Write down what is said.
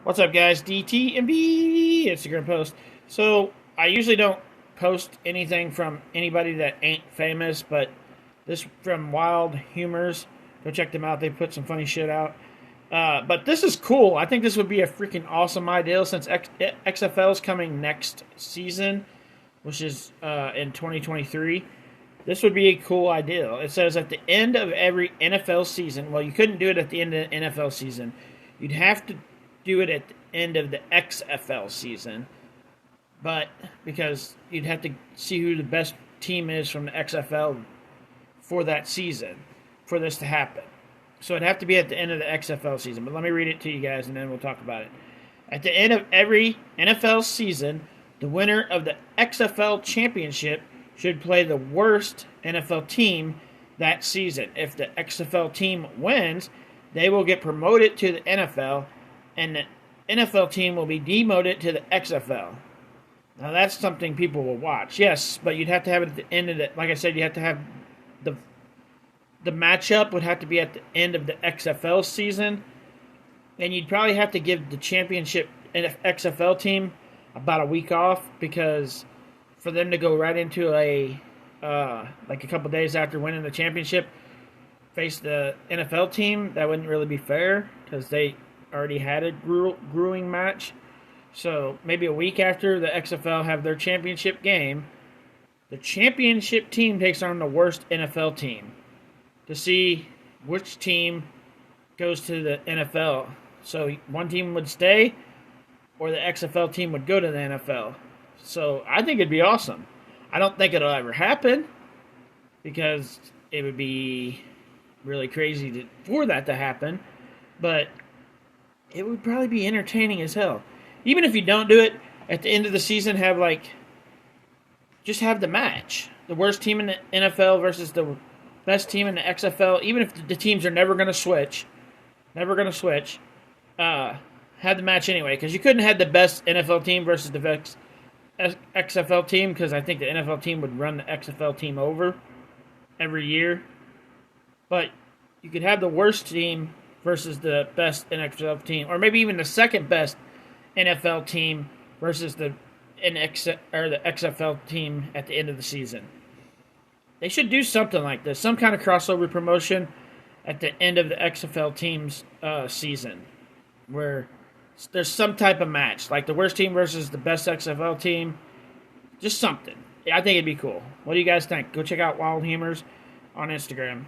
What's up, guys? DTMB Instagram post. So I usually don't post anything from anybody that ain't famous, but this from Wild Humors. Go check them out. They put some funny shit out. But this is cool. I think this would be a freaking awesome idea since XFL is coming next season, which is in 2023. This would be a cool idea. It says at the end of every NFL season. Well, you couldn't do it at the end of the NFL season. You'd have to do it at the end of the XFL season, but because you'd have to see who the best team is from the XFL for that season for this to happen. So it'd have to be at the end of the XFL season. But let me read it to you guys and then we'll talk about it. At the end of every NFL season, the winner of the XFL championship should play the worst NFL team that season. If the XFL team wins, they will get promoted to the NFL, and the NFL team will be demoted to the XFL. Now that's something people will watch, yes, but you'd have to have it at the end of the. Like I said, you have to have the matchup would have to be at the end of the XFL season, and you'd probably have to give the championship XFL team about a week off because for them to go right into a like a couple days after winning the championship face the NFL team, that wouldn't really be fair because they already had a grueling match. So maybe a week after the XFL have their championship game, the championship team takes on the worst NFL team to see which team goes to the NFL. So one team would stay or the XFL team would go to the NFL. So I think it'd be awesome. I don't think it'll ever happen because it would be really crazy for that to happen, but it would probably be entertaining as hell. Even if you don't do it at the end of the season, just have the match. The worst team in the NFL versus the best team in the XFL. Even if the teams are never going to switch, have the match anyway. Because you couldn't have the best NFL team versus the XFL team, because I think the NFL team would run the XFL team over every year. But you could have the worst team versus the best NFL team, or maybe even the second best NFL team versus the XFL team at the end of the season. They should do something like this, some kind of crossover promotion at the end of the XFL team's season, where there's some type of match, like the worst team versus the best XFL team, just something. I think it'd be cool. What do you guys think? Go check out Wild Humors on Instagram.